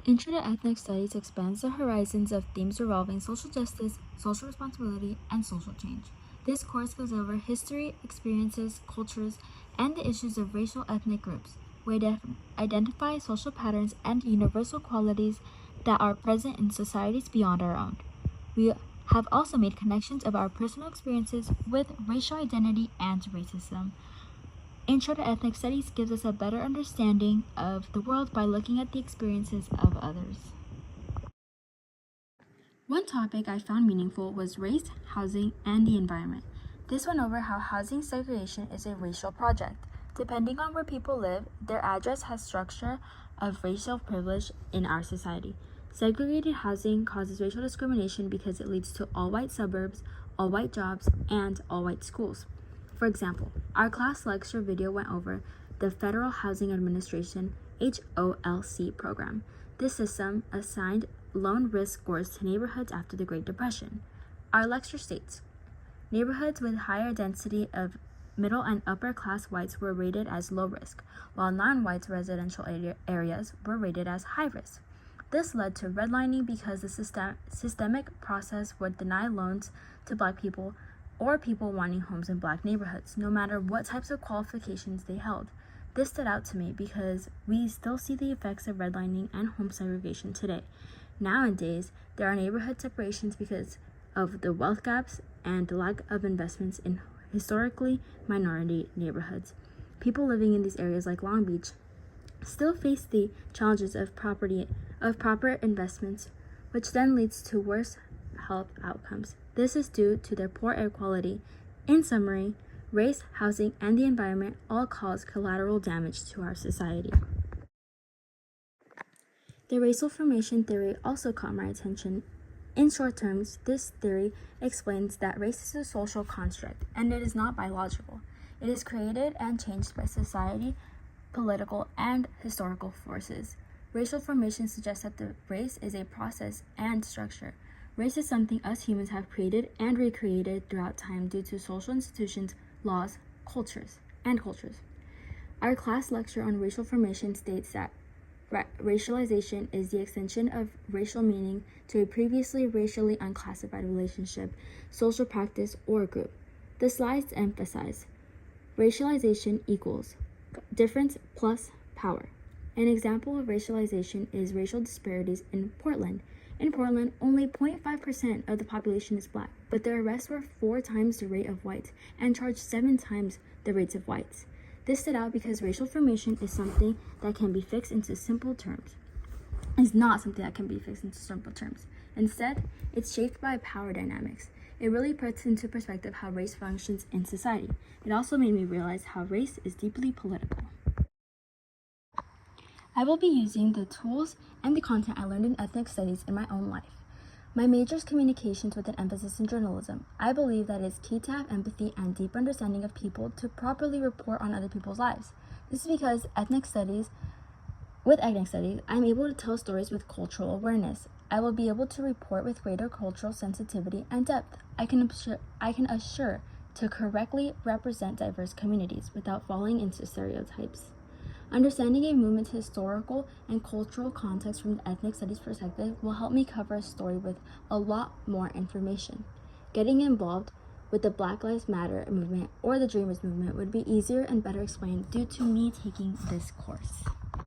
Intro to Ethnic Studies expands the horizons of themes revolving social justice, social responsibility, and social change. This course goes over history, experiences, cultures, and the issues of racial ethnic groups. We identify social patterns and universal qualities that are present in societies beyond our own. We have also made connections of our personal experiences with racial identity and racism. Intro to Ethnic Studies gives us a better understanding of the world by looking at the experiences of others. One topic I found meaningful was race, housing, and the environment. This went over how housing segregation is a racial project. Depending on where people live, their address has structure of racial privilege in our society. Segregated housing causes racial discrimination because it leads to all-white suburbs, all-white jobs, and all-white schools. For example, our class lecture video went over the Federal Housing Administration HOLC program. This system assigned loan risk scores to neighborhoods after the Great Depression. Our lecture states, neighborhoods with higher density of middle and upper class whites were rated as low risk, while non-white residential areas were rated as high risk. This led to redlining because the systemic process would deny loans to Black people or people wanting homes in Black neighborhoods, no matter what types of qualifications they held. This stood out to me because we still see the effects of redlining and home segregation today. Nowadays, there are neighborhood separations because of the wealth gaps and the lack of investments in historically minority neighborhoods. People living in these areas like Long Beach still face the challenges of proper investments, which then leads to worse health outcomes. This is due to their poor air quality. In summary, race, housing, and the environment all cause collateral damage to our society. The racial formation theory also caught my attention. In short terms, this theory explains that race is a social construct, and it is not biological. It is created and changed by society, political, and historical forces. Racial formation suggests that the race is a process and structure. Race is something us humans have created and recreated throughout time due to social institutions, laws, cultures. Our class lecture on racial formation states that racialization is the extension of racial meaning to a previously racially unclassified relationship, social practice, or group. The slides emphasize racialization equals difference plus power. An example of racialization is racial disparities in Portland. In Portland, only 0.5% of the population is Black, but their arrests were 4 times the rate of whites and charged 7 times the rates of whites. This stood out because racial formation is something that can be fixed into simple terms. It's not something that can be fixed into simple terms. Instead, it's shaped by power dynamics. It really puts into perspective how race functions in society. It also made me realize how race is deeply political. I will be using the tools and the content I learned in ethnic studies in my own life. My major is communications with an emphasis in journalism. I believe that it's key to have empathy and deep understanding of people to properly report on other people's lives. This is because with ethnic studies, I'm able to tell stories with cultural awareness. I will be able to report with greater cultural sensitivity and depth. I can assure to correctly represent diverse communities without falling into stereotypes. Understanding a movement's historical and cultural context from the ethnic studies perspective will help me cover a story with a lot more information. Getting involved with the Black Lives Matter movement or the Dreamers movement would be easier and better explained due to me taking this course.